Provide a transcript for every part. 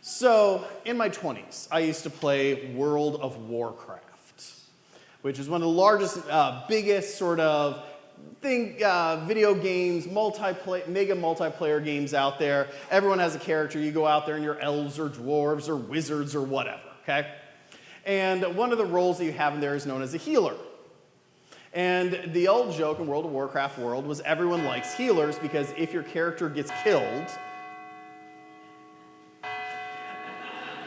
So, in my 20s, I used to play World of Warcraft, which is one of the largest, biggest sort of video games, mega multiplayer games out there. Everyone has a character. You go out there and you're elves or dwarves or wizards or whatever, okay? And one of the roles that you have in there is known as a healer. And the old joke in World of Warcraft world was everyone likes healers because if your character gets killed,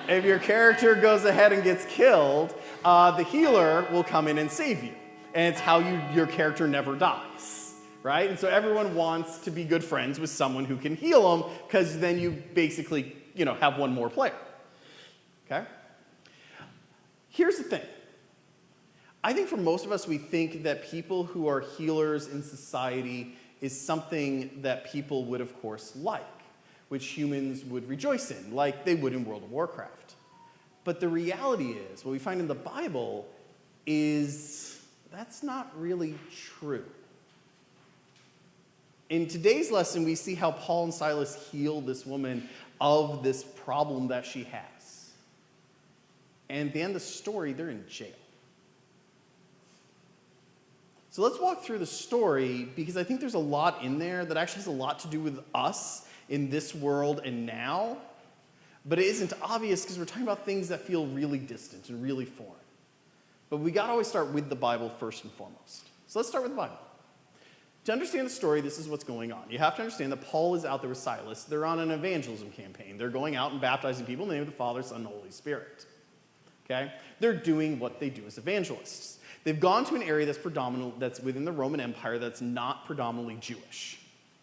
if your character goes ahead and gets killed, the healer will come in and save you. And it's how your character never dies, right? And so everyone wants to be good friends with someone who can heal them because then you basically, have one more player, okay? Here's the thing. I think for most of us, we think that people who are healers in society is something that people would, of course, like, which humans would rejoice in, like they would in World of Warcraft. But the reality is, what we find in the Bible is that's not really true. In today's lesson, we see how Paul and Silas heal this woman of this problem that she has. And at the end of the story, they're in jail. So let's walk through the story because I think there's a lot in there that actually has a lot to do with us in this world and now, but it isn't obvious because we're talking about things that feel really distant and really foreign. But we got to always start with the Bible first and foremost. So let's start with the Bible. To understand the story, this is what's going on. You have to understand that Paul is out there with Silas. They're on an evangelism campaign. They're going out and baptizing people in the name of the Father, Son, and Holy Spirit. Okay? They're doing what they do as evangelists. They've gone to an area that's within the Roman Empire that's not predominantly Jewish.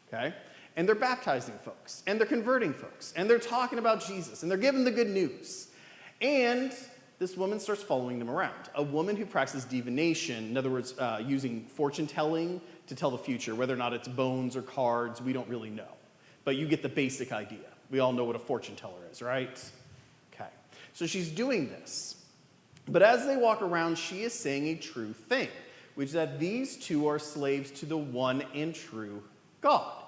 Okay? And they're baptizing folks, and they're converting folks, and they're talking about Jesus, and they're giving the good news. And this woman starts following them around. A woman who practices divination, in other words, using fortune telling to tell the future, whether or not it's bones or cards, we don't really know. But you get the basic idea. We all know what a fortune teller is, right? Okay. So she's doing this. But as they walk around, she is saying a true thing, which is that these two are slaves to the one and true God.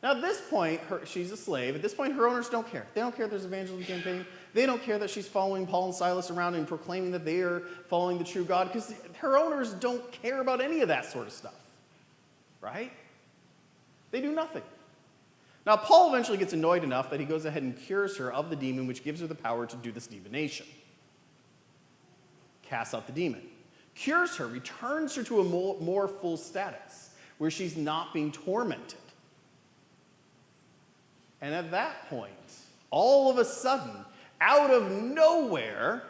Now, at this point, she's a slave. At this point, her owners don't care. They don't care if there's an evangelism campaign. They don't care that she's following Paul and Silas around and proclaiming that they are following the true God, because her owners don't care about any of that sort of stuff, right? They do nothing. Now, Paul eventually gets annoyed enough that he goes ahead and cures her of the demon, which gives her the power to do this divination. Casts out the demon. Cures her, returns her to a more full status, where she's not being tormented. And at that point, all of a sudden, out of nowhere,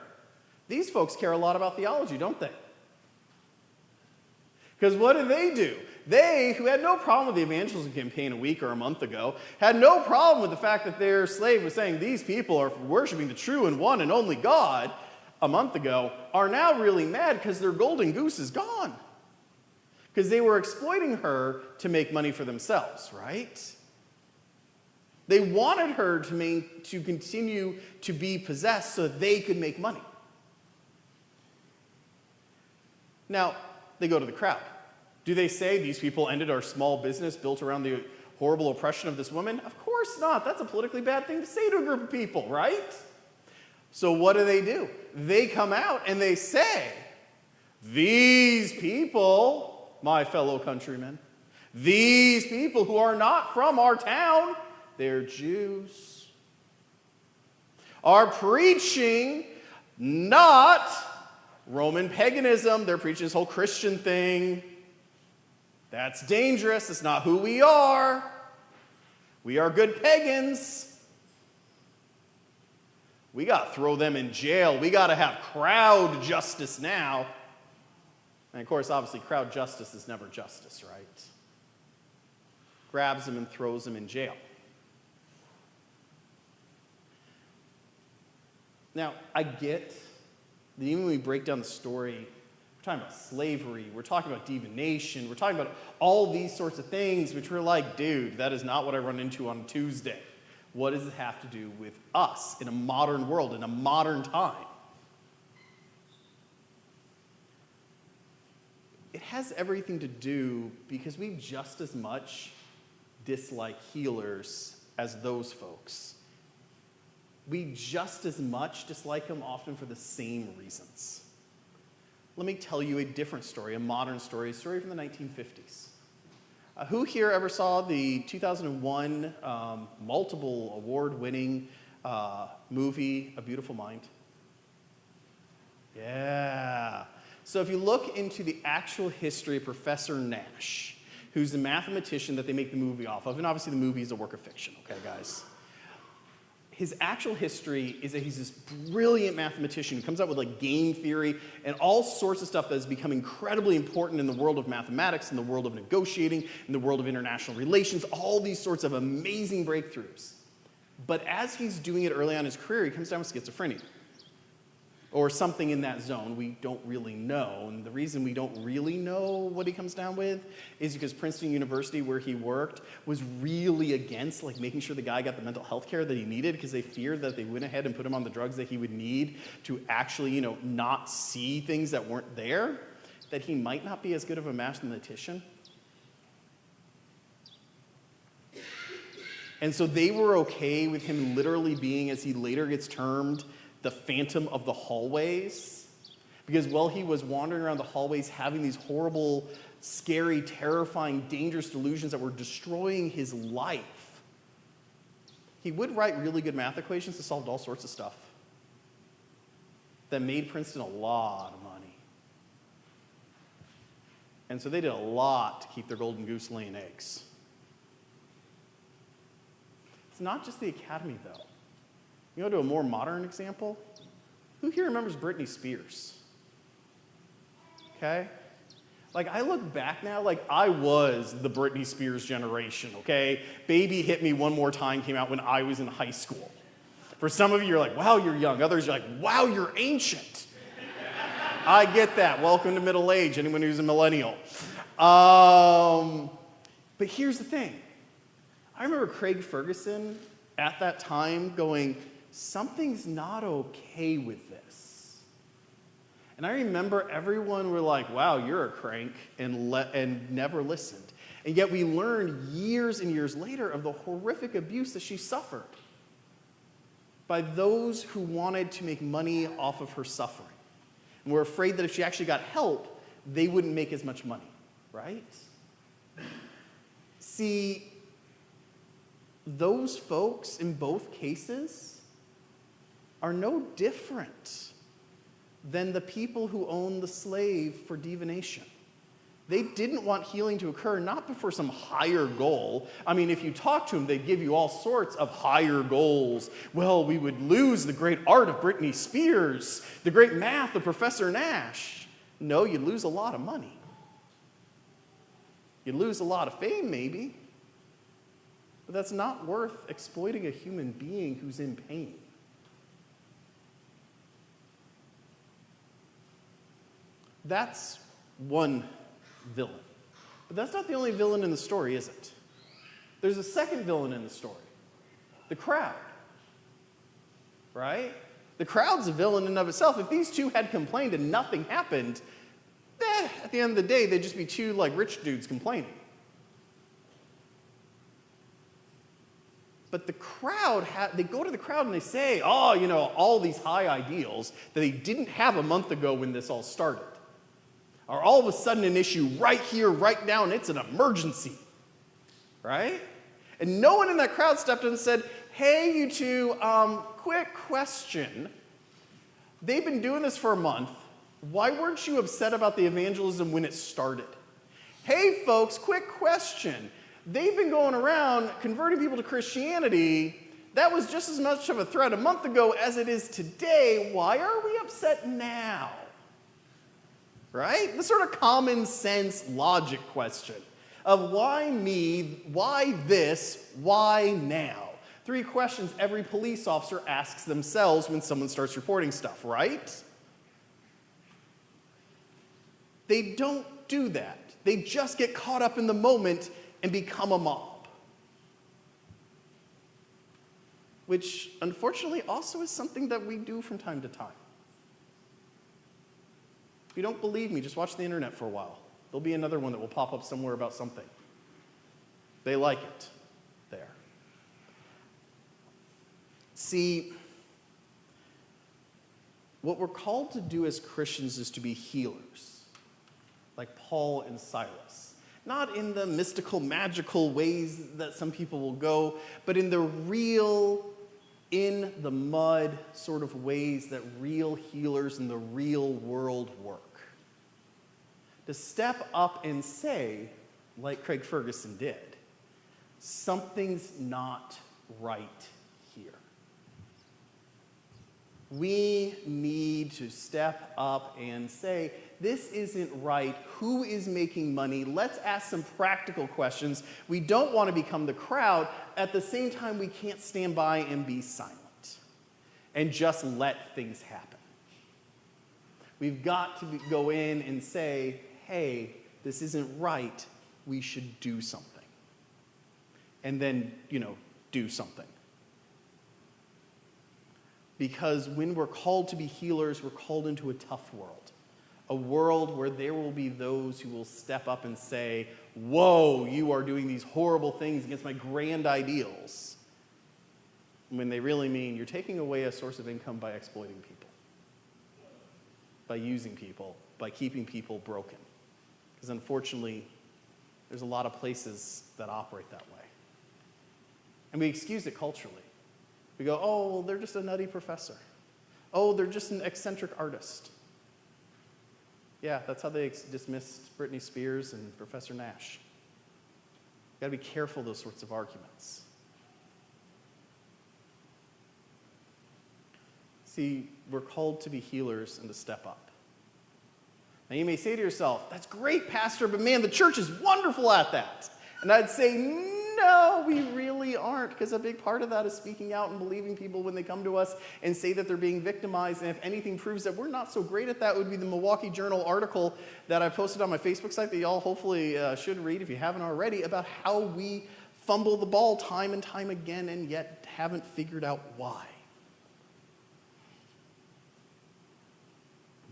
these folks care a lot about theology, don't they? Because what do? They, who had no problem with the evangelism campaign a week or a month ago, had no problem with the fact that their slave was saying these people are worshiping the true and one and only God a month ago, are now really mad because their golden goose is gone. Because they were exploiting her to make money for themselves, right? They wanted her to continue to be possessed so that they could make money. Now, they go to the crowd. Do they say these people ended our small business built around the horrible oppression of this woman? Of course not. That's a politically bad thing to say to a group of people, right? So what do? They come out and they say, these people, my fellow countrymen, these people who are not from our town, they're Jews, are preaching not Roman paganism. They're preaching this whole Christian thing. That's dangerous. It's not who we are. We are good pagans. We got to throw them in jail. We got to have crowd justice now. And of course, obviously, crowd justice is never justice, right? Grabs them and throws them in jail. Now, I get that even when we break down the story, we're talking about slavery, we're talking about divination, we're talking about all these sorts of things, which we're like, dude, that is not what I run into on Tuesday. What does it have to do with us in a modern world, in a modern time? It has everything to do because we just as much dislike healers as those folks. we just as much dislike him often for the same reasons. Let me tell you a different story, a modern story, a story from the 1950s. Who here ever saw the 2001 multiple award-winning movie, A Beautiful Mind? Yeah. So if you look into the actual history of Professor Nash, who's the mathematician that they make the movie off of, and obviously the movie is a work of fiction, okay, guys? His actual history is that he's this brilliant mathematician who comes up with like game theory and all sorts of stuff that has become incredibly important in the world of mathematics, in the world of negotiating, in the world of international relations, all these sorts of amazing breakthroughs. But as he's doing it early on in his career, he comes down with schizophrenia. Or something in that zone, we don't really know. And the reason we don't really know what he comes down with is because Princeton University, where he worked, was really against like making sure the guy got the mental health care that he needed, because they feared that they went ahead and put him on the drugs that he would need to actually, not see things that weren't there, that he might not be as good of a mathematician. And so they were okay with him literally being, as he later gets termed, the phantom of the hallways, because while he was wandering around the hallways having these horrible, scary, terrifying, dangerous delusions that were destroying his life, he would write really good math equations that solved all sorts of stuff that made Princeton a lot of money. And so they did a lot to keep their golden goose laying eggs. It's not just the academy, though. You go to a more modern example. Who here remembers Britney Spears? Okay? Like, I look back now, like, I was the Britney Spears generation, okay? Baby Hit Me One More Time came out when I was in high school. For some of you, you're like, wow, you're young. Others, you're like, wow, you're ancient. I get that. Welcome to middle age, anyone who's a millennial. But here's the thing. I remember Craig Ferguson at that time going, something's not okay with this. And I remember everyone were like, wow, you're a crank, and never listened. And yet we learned years and years later of the horrific abuse that she suffered by those who wanted to make money off of her suffering. And were afraid that if she actually got help, they wouldn't make as much money, right? See, those folks in both cases are no different than the people who owned the slave for divination. They didn't want healing to occur, not for some higher goal. I mean, if you talk to them, they'd give you all sorts of higher goals. Well, we would lose the great art of Britney Spears, the great math of Professor Nash. No, you'd lose a lot of money. You'd lose a lot of fame, maybe. But that's not worth exploiting a human being who's in pain. That's one villain. But that's not the only villain in the story, is it? There's a second villain in the story. The crowd. Right? The crowd's a villain in and of itself. If these two had complained and nothing happened, at the end of the day, they'd just be two like rich dudes complaining. But the crowd, they go to the crowd and they say, oh, all these high ideals that they didn't have a month ago when this all started are all of a sudden an issue right here, right now, and it's an emergency, right? And no one in that crowd stepped in and said, hey, you two, quick question. They've been doing this for a month. Why weren't you upset about the evangelism when it started? Hey, folks, quick question. They've been going around converting people to Christianity. That was just as much of a threat a month ago as it is today. Why are we upset now? Right? The sort of common sense logic question of why me, why this, why now? 3 questions every police officer asks themselves when someone starts reporting stuff, right? They don't do that. They just get caught up in the moment and become a mob. Which, unfortunately, also is something that we do from time to time. If you don't believe me, just watch the internet for a while. There'll be another one that will pop up somewhere about something. They like it there. See, What we're called to do as Christians is to be healers, like Paul and Silas. Not in the mystical, magical ways that some people will go, but in the real, in the mud sort of ways that real healers in the real world work. To step up and say, like Craig Ferguson did, something's not right here. We need to step up and say, this isn't right. Who is making money? Let's ask some practical questions. We don't want to become the crowd. At the same time, we can't stand by and be silent and just let things happen. We've got to go in and say, hey, this isn't right. We should do something. And then, do something. Because when we're called to be healers, we're called into a tough world. A world where there will be those who will step up and say, whoa, you are doing these horrible things against my grand ideals. When they really mean you're taking away a source of income by exploiting people, by using people, by keeping people broken. Because unfortunately, there's a lot of places that operate that way. And we excuse it culturally. We go, oh, well, they're just a nutty professor. Oh, they're just an eccentric artist. Yeah, that's how they dismissed Britney Spears and Professor Nash. You've got to be careful of those sorts of arguments. See, we're called to be healers and to step up. Now you may say to yourself, that's great, Pastor, but man, the church is wonderful at that. And I'd say, no, we really aren't, because a big part of that is speaking out and believing people when they come to us and say that they're being victimized. And if anything proves that we're not so great at that, would be the Milwaukee Journal article that I posted on my Facebook site that y'all hopefully should read if you haven't already, about how we fumble the ball time and time again and yet haven't figured out why.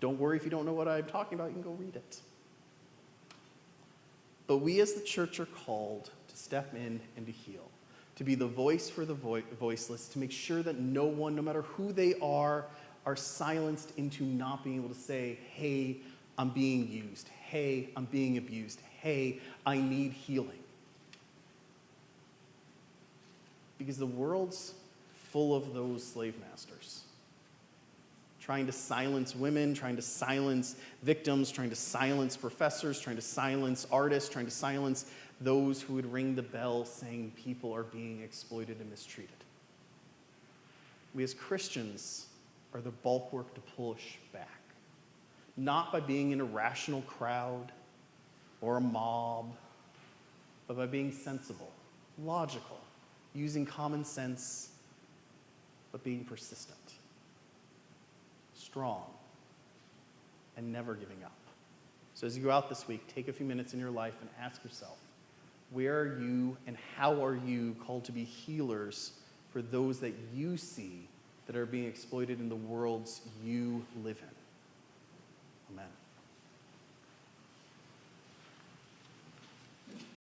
Don't worry if you don't know what I'm talking about, you can go read it. But we as the church are called to step in and to heal, to be the voice for the voiceless, to make sure that no one, no matter who they are silenced into not being able to say, hey, I'm being used. Hey, I'm being abused. Hey, I need healing. Because the world's full of those slave masters, trying to silence women, trying to silence victims, trying to silence professors, trying to silence artists, trying to silence those who would ring the bell saying people are being exploited and mistreated. We as Christians are the bulwark to push back, not by being an irrational crowd or a mob, but by being sensible, logical, using common sense, but being persistent, strong, and never giving up. So as you go out this week, take a few minutes in your life and ask yourself, where are you and how are you called to be healers for those that you see that are being exploited in the worlds you live in? Amen.